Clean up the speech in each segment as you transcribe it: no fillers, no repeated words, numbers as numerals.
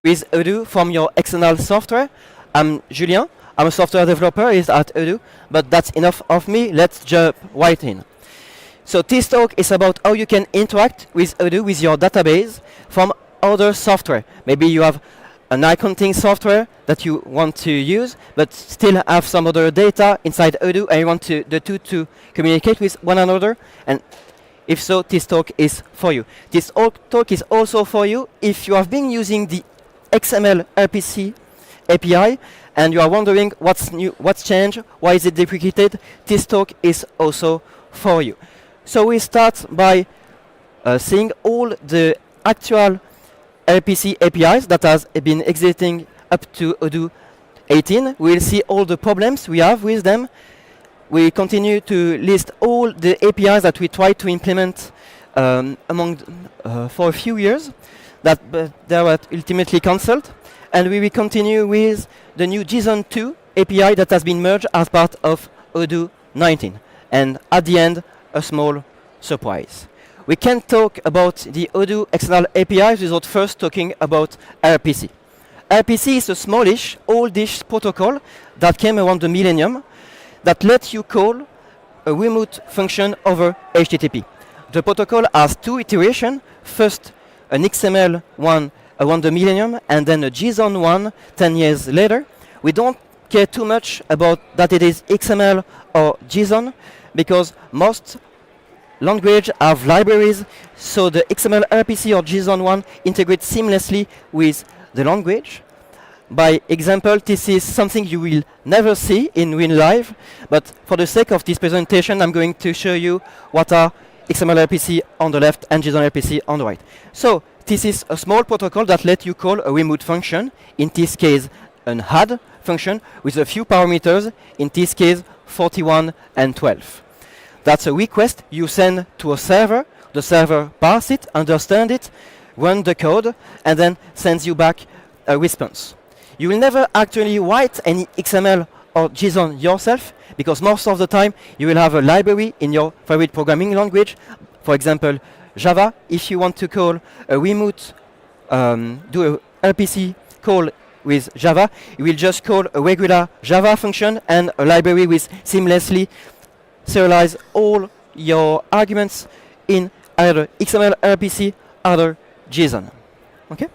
with Odoo from your external software. I'm Julien. I'm a software developer at Odoo, but that's enough of me. Let's jump right in. So this talk is about how you can interact with Odoo with your database from other software. Maybe you have an accounting software that you want to use, but still have some other data inside Odoo, and you want the two to communicate with one another. And if so, this talk is for you. This talk is also for you if you have been using the XMLRPC API and you are wondering what's new, what's changed, why is it deprecated. This talk is also for you. So we start by seeing all the actual RPC APIs that has been existing up to Odoo 18. We'll see all the problems we have with them. We continue to list all the APIs that we tried to implement for a few years that they were ultimately cancelled. And we will continue with the new JSON-2 API that has been merged as part of Odoo 19. And at the end, a small surprise. We can't talk about the Odoo external APIs without first talking about RPC. RPC is a smallish, oldish protocol that came around the millennium that lets you call a remote function over HTTP. The protocol has two iterations. First, an XML one around the millennium, and then a JSON one 10 years later. We don't care too much about that it is XML or JSON, because most languages have libraries, so the XMLRPC or JSON one integrates seamlessly with the language. By example, this is something you will never see in real life, but for the sake of this presentation, I'm going to show you what are XMLRPC on the left and JSONrpc on the right. So this is a small protocol that lets you call a remote function, in this case an add function with a few parameters, in this case 41 and 12. That's a request you send to a server. The server parses it, understands it, runs the code, and then sends you back a response. You will never actually write any XML or JSON yourself, because most of the time you will have a library in your favorite programming language. For example, Java. If you want to call a remote, do a RPC call with Java, you will just call a regular Java function and a library with seamlessly serialize all your arguments in either XMLRPC or JSON. Okay?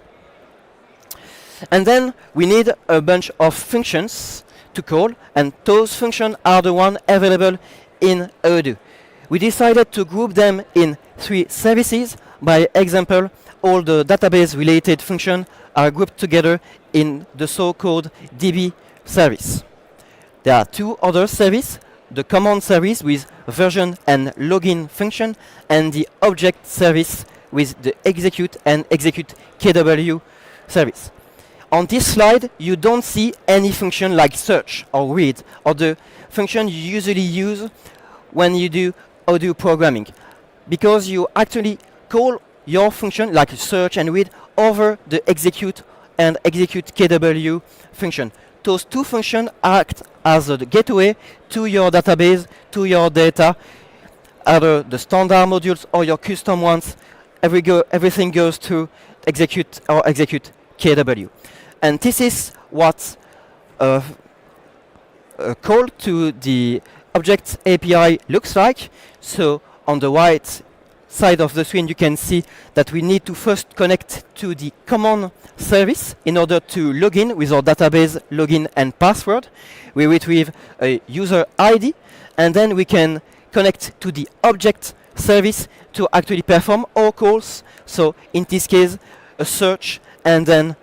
And then we need a bunch of functions to call, and those functions are the ones available in Odoo. We decided to group them in 3 services. By example, all the database-related functions are grouped together in the so-called DB service. There are 2 other services, the command service with version and login function, and the object service with the execute and execute KW service. On this slide, you don't see any function like search or read, or the function you usually use when you do Odoo programming, because you actually call your function like search and read over the execute and execute KW function. Those 2 functions act as a gateway to your database, to your data, either the standard modules or your custom ones. Everything goes through execute or execute KW. And this is what a call to the Object API looks like. So on the right side of the screen, you can see that we need to first connect to the command service in order to log in with our database login and password. We retrieve a user ID, and then we can connect to the object service to actually perform our calls. So in this case, a search and then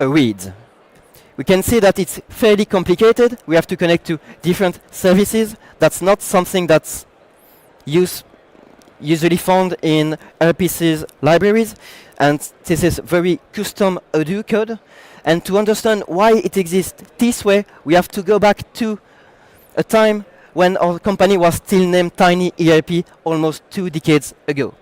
a read. We can see that it's fairly complicated. We have to connect to different services. That's not something that's usually found in RPC's libraries, and this is very custom Odoo code. And to understand why it exists this way, we have to go back to a time when our company was still named Tiny ERP almost 2 decades ago.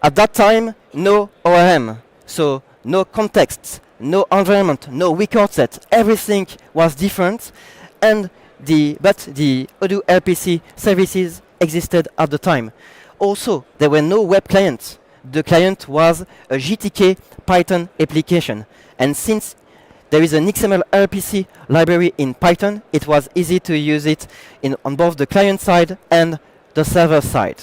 At that time, no ORM, so no context, no environment, no record set. Everything was different, and but the Odoo RPC services existed at the time. Also, there were no web clients. The client was a GTK Python application, And since there is an XMLRPC library in Python, it was easy to use it on both the client side and the server side.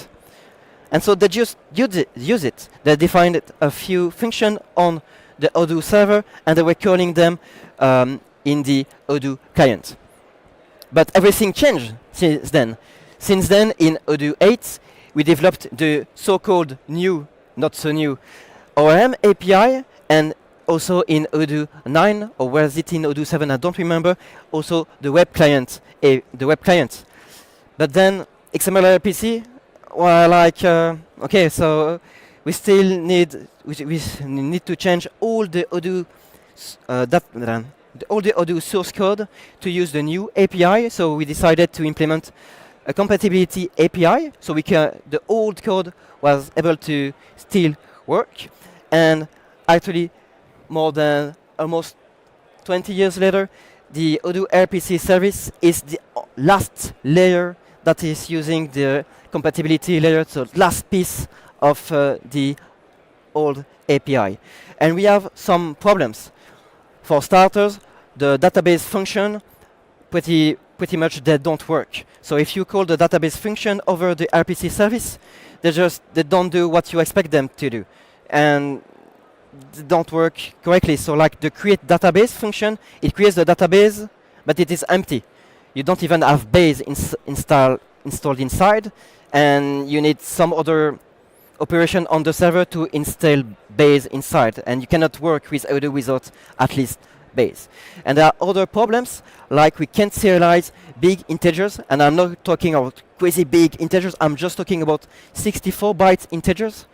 And so they just use it. They defined a few functions on the Odoo server, and they were calling them in the Odoo client. But everything changed since then. Since then, in Odoo 8, we developed the so-called new, not so new, ORM API, and also in Odoo 9, or was it in Odoo 7, I don't remember, also the web client. But then XMLRPC were like, okay, so we still need to change all the Odoo all the Odoo source code to use the new API. So we decided to implement a compatibility API, so the old code was able to still work. And actually, more than almost 20 years later, the Odoo RPC service is the last layer that is using the compatibility layer, so last piece of the old API. And we have some problems. For starters, the database function, pretty much they don't work. So if you call the database function over the RPC service, they don't do what you expect them to do. And they don't work correctly. So like the create database function, it creates the database, but it is empty. You don't even have base installed inside, and you need some other operation on the server to install base inside, and you cannot work with Odoo without at least base. And there are other problems, like we can't serialize big integers, and I'm not talking about crazy big integers, I'm just talking about 64 bytes integers.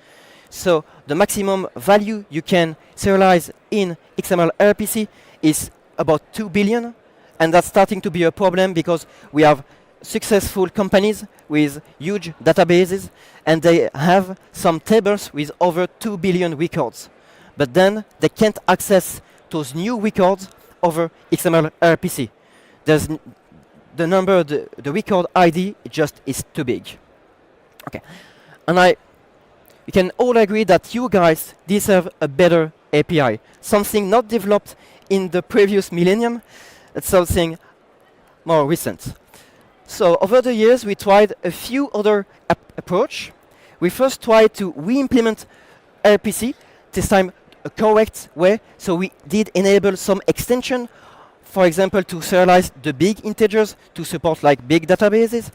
So the maximum value you can serialize in XMLRPC is about 2 billion, and that's starting to be a problem because we have successful companies with huge databases, and they have some tables with over 2 billion records. But then they can't access those new records over XMLRPC. There's the number, the record ID just is too big. Okay, and you can all agree that you guys deserve a better API, something not developed in the previous millennium, it's something more recent. So over the years, we tried a few other approach. We first tried to re-implement RPC, this time a correct way. So we did enable some extension, for example, to serialize the big integers to support like big databases.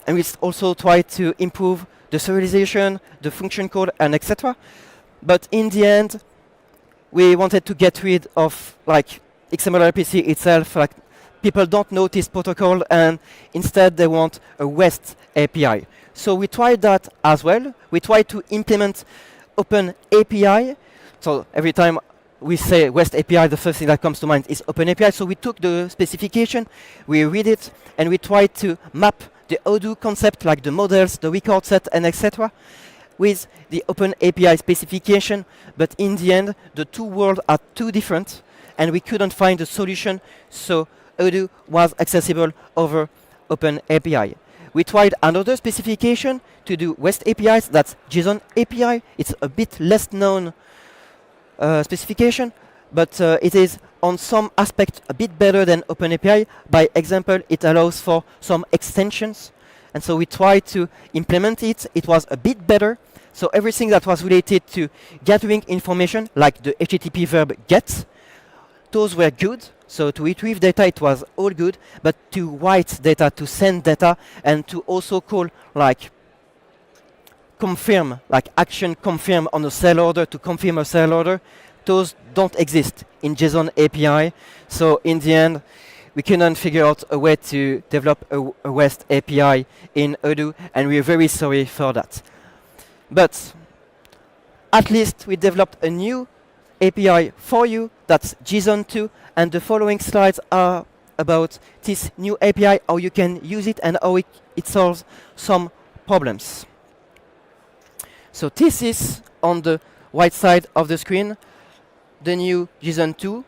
And we also tried to improve the serialization, the function code, and etc. But in the end, we wanted to get rid of like XMLRPC itself. Like people don't know this protocol, and instead they want a REST API. So we tried that as well. We tried to implement Open API. So every time we say REST API, the first thing that comes to mind is Open API. So we took the specification, we read it, and we tried to map the Odoo concept, like the models, the record set, and etc., with the Open API specification. But in the end, the two worlds are too different, and we couldn't find a solution. So Odoo was accessible over Open API. We tried another specification to do REST APIs, that's JSON API. It's a bit less known specification, but it is on some aspect a bit better than Open API. By example, it allows for some extensions. And so we tried to implement it. It was a bit better. So everything that was related to gathering information, like the HTTP verb get, those were good. So to retrieve data, it was all good. But to write data, to send data, and to also call like confirm, like action confirm on a sell order to confirm a sell order, those don't exist in JSON API. So in the end, we couldn't figure out a way to develop a REST API in Odoo, and we're very sorry for that. But at least we developed a new API for you, that's JSON-2, and the following slides are about this new API, how you can use it, and how it solves some problems. So this is on the right side of the screen, the new JSON-2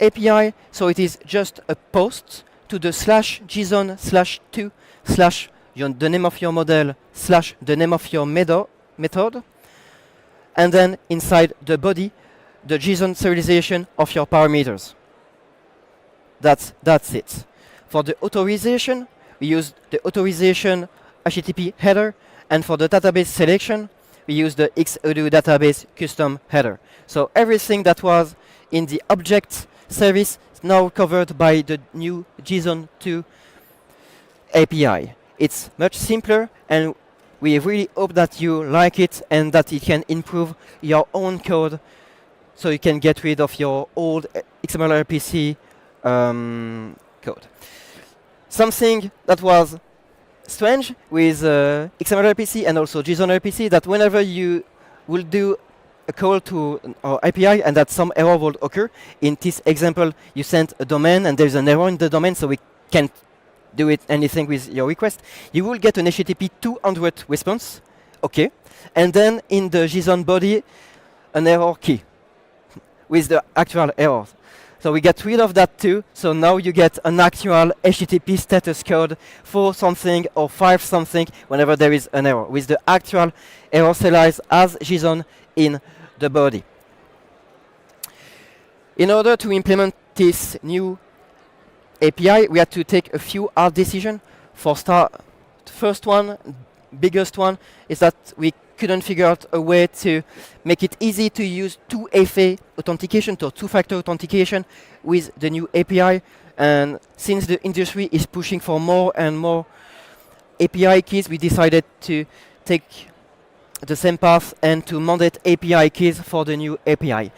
API. So it is just a post to the /JSON/2/ the name of your model / the name of your method. And then inside the body, the JSON serialization of your parameters. That's it. For the authorization, we use the authorization HTTP header, and for the database selection, we use the Odoo database custom header. So everything that was in the object service is now covered by the new JSON-2 API. It's much simpler, and we really hope that you like it and that it can improve your own code so you can get rid of your old XMLRPC code. Something that was strange with XMLRPC and also JSONrpc, that whenever you will do a call to our API and that some error will occur, in this example you sent a domain and there's an error in the domain, so we can't do anything with your request, you will get an HTTP 200 response, okay, and then in the JSON body an error key with the actual errors. So we get rid of that too, so now you get an actual HTTP status code for something or 5 something whenever there is an error, with the actual error serialized as JSON in the body. In order to implement this new API, we had to take a few hard decisions. For start, the first one, biggest one, is that we couldn't figure out a way to make it easy to use 2FA authentication, or two-factor authentication, with the new API. And since the industry is pushing for more and more API keys, we decided to take the same path and to mandate API keys for the new API.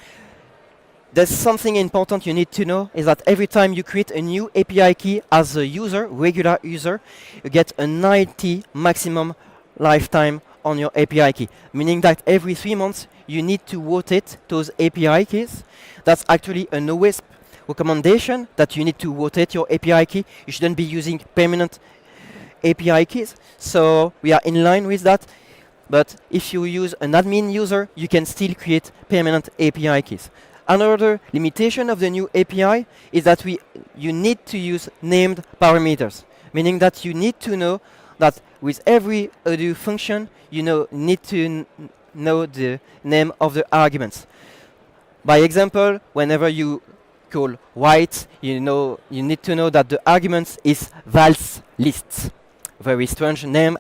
There's something important you need to know, is that every time you create a new API key as a user, regular user, you get a 90 maximum lifetime on your API key, meaning that every 3 months you need to rotate those API keys. That's actually an OWASP recommendation, that you need to rotate your API key. You shouldn't be using permanent API keys. So we are in line with that. But if you use an admin user, you can still create permanent API keys. Another limitation of the new API is that you need to use named parameters, meaning that you need to know that with every Odoo function, you need to know the name of the arguments. By example, whenever you call white, you need to know that the argument is vals lists. Very strange name,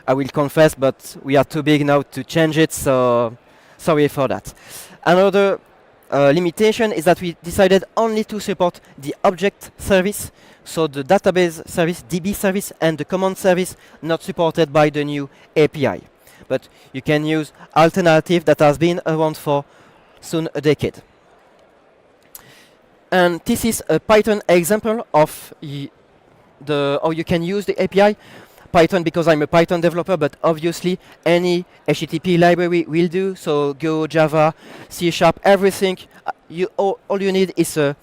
I will confess, but we are too big now to change it, so sorry for that. Another limitation is that we decided only to support the object service, so the database service, DB service, and the command service not supported by the new API. But you can use alternative that has been around for soon a decade. And this is a Python example of how you can use the API. Python, because I'm a Python developer, but obviously any HTTP library will do. So Go, Java, C#, everything. All you need is a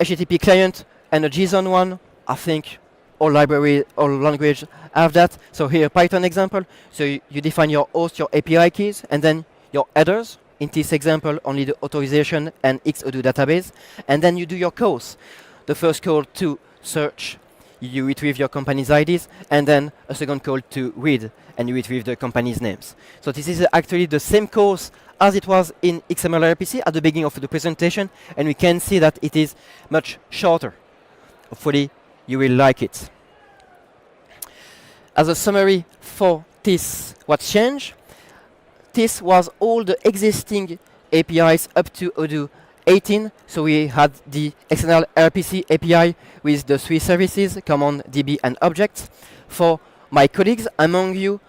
HTTP client and a JSON one. I think all language have that. So here, Python example. So you define your host, your API keys, and then your headers. In this example, only the authorization and Odoo database. And then you do your calls. The first call to search, you retrieve your company's IDs, and then a second call to read, and you retrieve the company's names. So this is actually the same course as it was in XMLRPC at the beginning of the presentation, and we can see that it is much shorter. Hopefully you will like it. As a summary for this, what changed? This was all the existing APIs up to Odoo 18. So we had the XMLRPC API with the 3 services, command, DB, and objects. For my colleagues among you,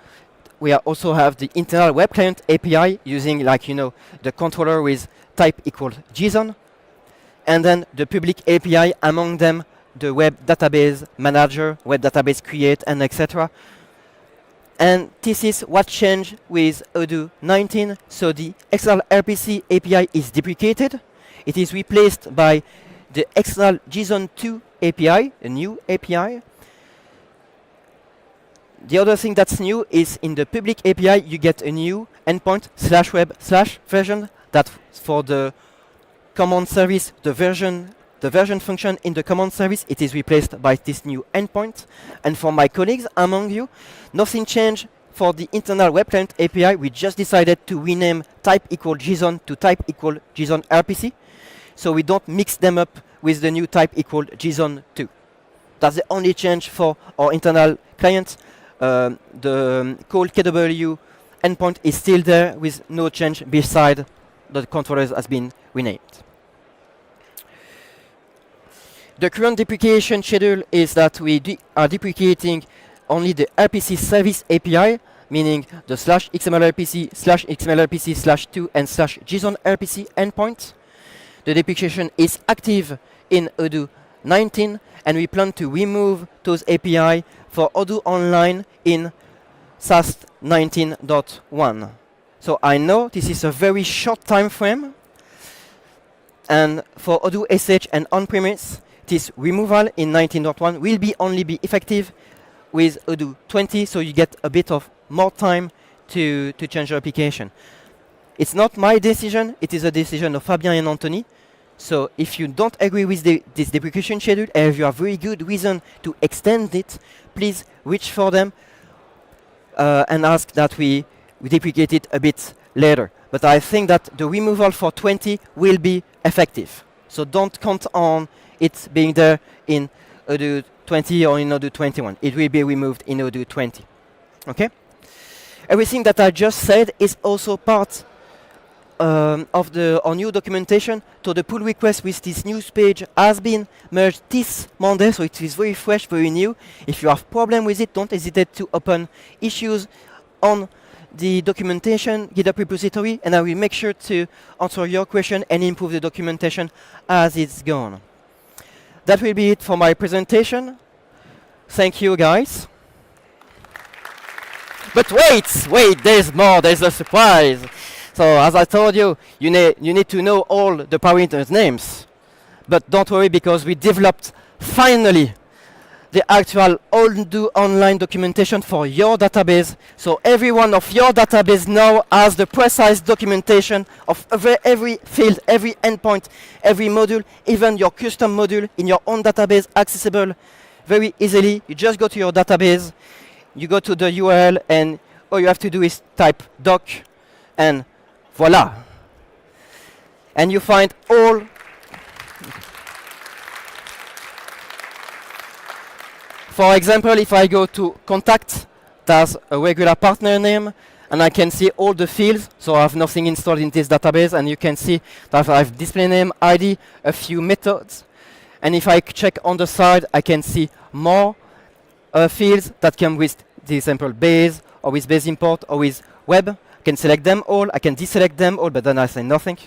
we also have the internal web client API using, the controller with type equal JSON. And then the public API, among them the web database manager, web database create, and etc. And this is what changed with Odoo 19. So the XMLRPC API is deprecated. It is replaced by the external JSON-2 API, a new API. The other thing that's new is in the public API, you get a new endpoint /web/version. That for the command service, the version function in the command service, it is replaced by this new endpoint. And for my colleagues among you, nothing changed for the internal web client API, we just decided to rename type equal JSON to type equal JSON-RPC, so we don't mix them up with the new type equal JSON-2. That's the only change for our internal client. The call KW endpoint is still there with no change beside the controllers has been renamed. The current deprecation schedule is that we are deprecating only the RPC service API, meaning the /XMLRPC, /XMLRPC /2 and /JSON-RPC endpoints. The deprecation is active in Odoo 19, and we plan to remove those API for Odoo Online in SAST 19.1. So I know this is a very short time frame, and for Odoo SH and on-premise, this removal in 19.1 will only be effective with Odoo 20, so you get a bit of more time to change your application. It's not my decision, it is a decision of Fabien and Anthony. So if you don't agree with this deprecation schedule, and if you have very good reason to extend it, please reach for them and ask that we deprecate it a bit later. But I think that the removal for 20 will be effective. So don't count on it being there in Odoo 20 or in Odoo 21. It will be removed in Odoo 20. Okay? Everything that I just said is also part of our new documentation. So the pull request with this news page has been merged this Monday, so it is very fresh, very new. If you have problem with it, don't hesitate to open issues on the documentation GitHub repository, and I will make sure to answer your question and improve the documentation as it's gone. That will be it for my presentation. Thank you, guys. But wait, there's more, there's a surprise. So as I told you, you need to know all the parameters names. But don't worry, because we developed finally the actual Odoo Online documentation for your database. So every one of your database now has the precise documentation of every field, every endpoint, every module, even your custom module in your own database, accessible very easily. You just go to your database, you go to the URL, and all you have to do is type doc, and voila. And you find all. For example, if I go to contact, there's a regular partner name, and I can see all the fields. So I have nothing installed in this database, and you can see that I have display name, ID, a few methods. And if I check on the side, I can see more fields that come with the example base, or with base import, or with web. I can select them all, I can deselect them all, but then I say nothing.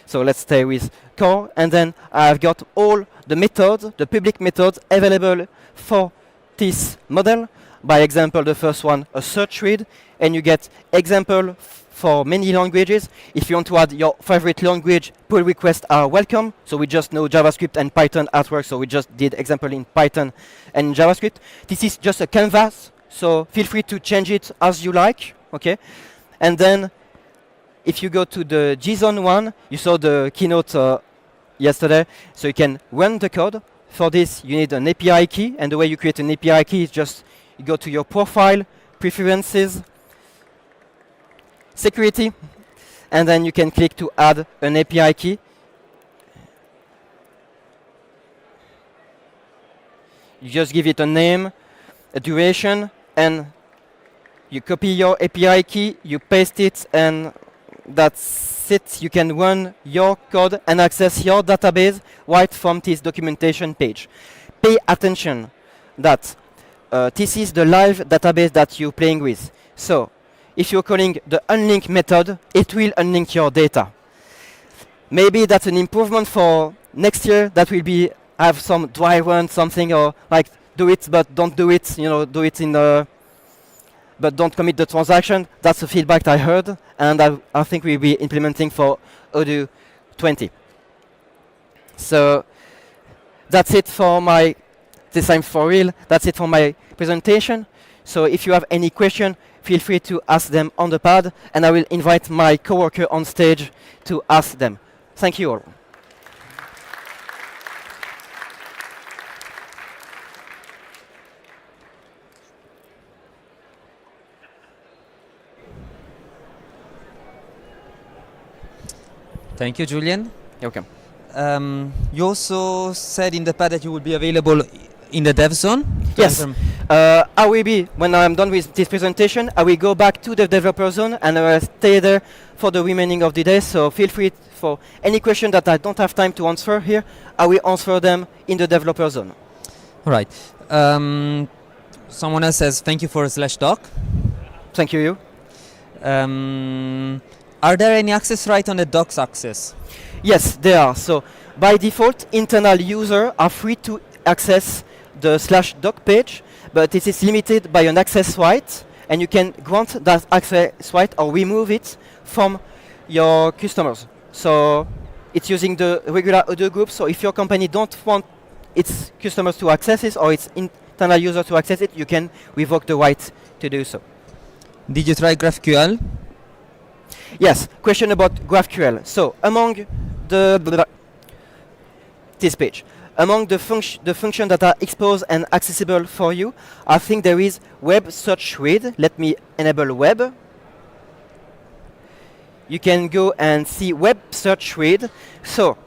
So let's stay with core, and then I've got all the methods, the public methods available for this model. By example, the first one, a search read, and you get example for many languages. If you want to add your favorite language, pull requests are welcome. So we just know JavaScript and Python at work, so we just did example in Python and JavaScript. This is just a canvas, so feel free to change it as you like, okay? And then if you go to the JSON one, you saw the keynote yesterday, so you can run the code. For this, you need an API key, and the way you create an API key is just you go to your profile, preferences, security, and then you can click to add an API key. You just give it a name, a duration, and you copy your API key, you paste it, and that's it. You can run your code and access your database right from this documentation page. Pay attention that this is the live database that you're playing with. So if you're calling the unlink method, it will unlink your data. Maybe that's an improvement for next year. That will be have some dry run, something, or like do it but don't do it. You know, do it in but don't commit the transaction. That's the feedback I heard, and I think we'll be implementing for Odoo 20. So that's it for my, this time for real, that's it for my presentation. So if you have any question, feel free to ask them on the pad, and I will invite my coworker on stage to ask them. Thank you all. Thank you, Julian. You're welcome. You also said in the past that you will be available in the dev zone. Yes. I will be, when I'm done with this presentation, I will go back to the developer zone and I will stay there for the remaining of the day. So feel free for any question that I don't have time to answer here, I will answer them in the developer zone. All right. Someone else says thank you for /doc. Thank you. Are there any access right on the docs access? Yes, there are. So by default, internal users are free to access the /doc page, but it is limited by an access right, and you can grant that access right or remove it from your customers. So it's using the regular Odoo group. So if your company don't want its customers to access it or its internal user to access it, you can revoke the right to do so. Did you try GraphQL? Yes, question about GraphQL. So among this page, among the functions that are exposed and accessible for you, I think there is web search read. Let me enable web. You can go and see web search read. So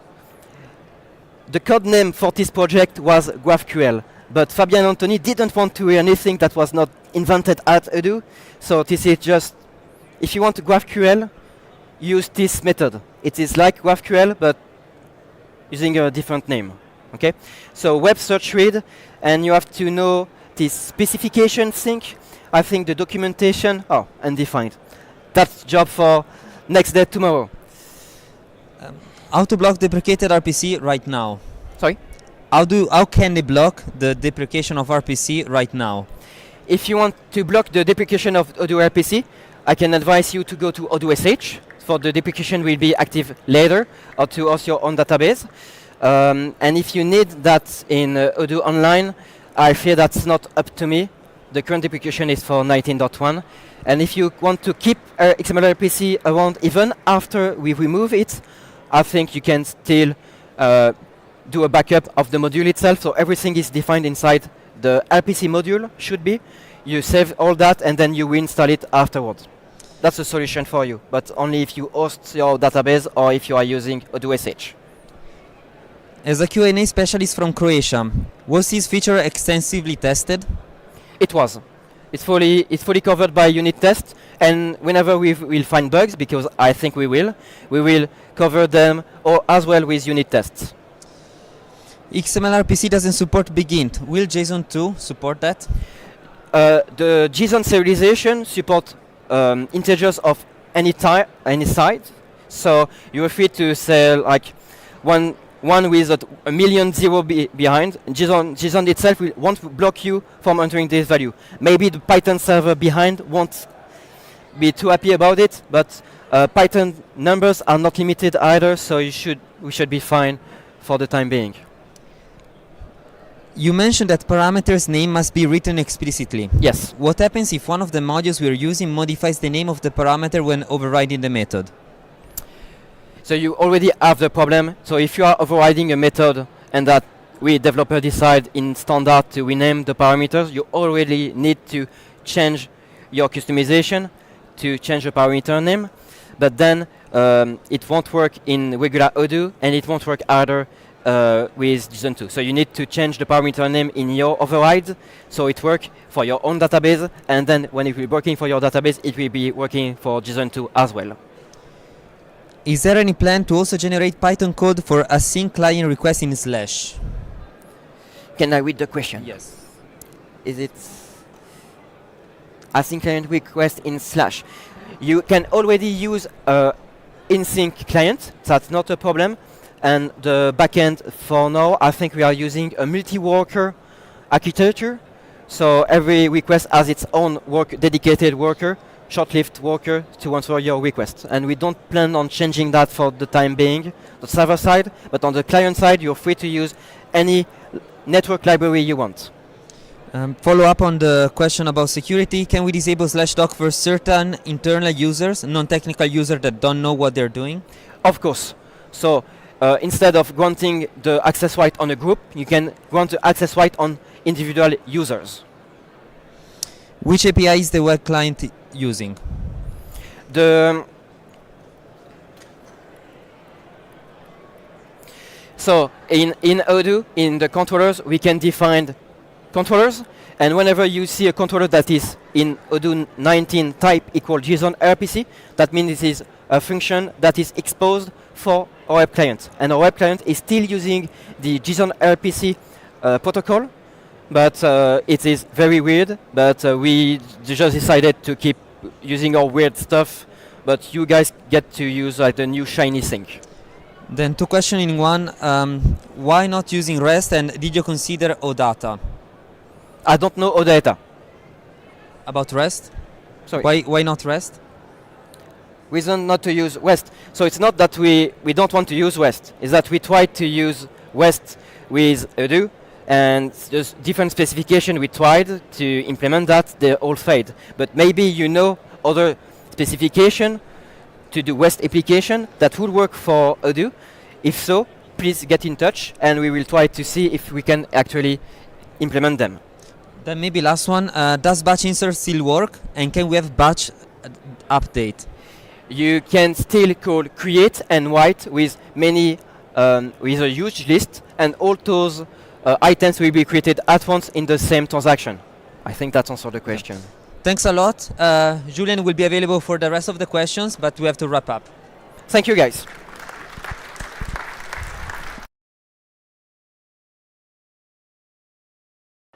the code name for this project was GraphQL, but Fabian Anthony didn't want to hear anything that was not invented at Odoo. So this is just, if you want GraphQL, use this method. It is like GraphQL, but using a different name. Okay? So web search read, and you have to know this specification sync. I think the documentation, undefined. That's job for next day tomorrow. How to block deprecated RPC right now? Sorry? How can they block the deprecation of RPC right now? If you want to block the deprecation of Odoo RPC, I can advise you to go to Odoo SH. For the deprecation will be active later, or to host your own database. And if you need that in Odoo Online, I fear that's not up to me. The current deprecation is for 19.1. And if you want to keep XMLRPC around even after we remove it, I think you can still do a backup of the module itself. So everything is defined inside the RPC module, should be. You save all that and then you install it afterwards. That's a solution for you, but only if you host your database or if you are using Odoo SH. As a Q&A specialist from Croatia, was this feature extensively tested? It was. It's fully covered by unit tests, and whenever we will find bugs, because I think we will cover them as well with unit tests. XMLRPC doesn't support BigInt. Will JSON-2 support that? The JSON serialization supports integers of any type, any size. So you are free to say like one with a million zero behind. JSON itself won't block you from entering this value. Maybe the Python server behind won't be too happy about it, but Python numbers are not limited either, so we should be fine for the time being. You mentioned that parameters name must be written explicitly. Yes. What happens if one of the modules we are using modifies the name of the parameter when overriding the method? So you already have the problem. So if you are overriding a method and that we developer decide in standard to rename the parameters, you already need to change your customization to change the parameter name. But then it won't work in regular Odoo and it won't work either with JSON-2. So you need to change the parameter name in your override so it works for your own database, and then when it will be working for your database, it will be working for JSON-2 as well. Is there any plan to also generate Python code for async client request in /? Can I read the question? Yes. Is it async client request in /? You can already use in-sync client. That's not a problem. And the backend for now, I think we are using a multi-worker architecture. So every request has its own dedicated worker, short-lived worker to answer your request. And we don't plan on changing that for the time being, the server side. But on the client side, you're free to use any network library you want. Follow up on the question about security. Can we disable /doc for certain internal users, non-technical users that don't know what they're doing? Of course. So instead of granting the access right on a group, you can grant the access right on individual users. Which API is the web client using? So in Odoo, in the controllers, we can define controllers, and whenever you see a controller that is in Odoo 19 type equal JSON-RPC, that means this is a function that is exposed for our web client. And our web client is still using the JSON-RPC protocol, but it is very weird, but we just decided to keep using our weird stuff, but you guys get to use like the new shiny thing. Then 2 questions in one. Why not using REST, and did you consider OData? I don't know OData. About REST? Sorry. Why not REST? Reason not to use REST. So it's not that we don't want to use REST. It's that we tried to use REST with Odoo, and there's different specification we tried to implement that. They all failed. But maybe you know other specification to do REST application that would work for Odoo. If so, please get in touch, and we will try to see if we can actually implement them. Then maybe last one. Does batch insert still work, and can we have batch update? You can still call create and write with many, with a huge list, and all those items will be created at once in the same transaction. I think that answers the question. Thanks a lot. Julien will be available for the rest of the questions, but we have to wrap up. Thank you, guys.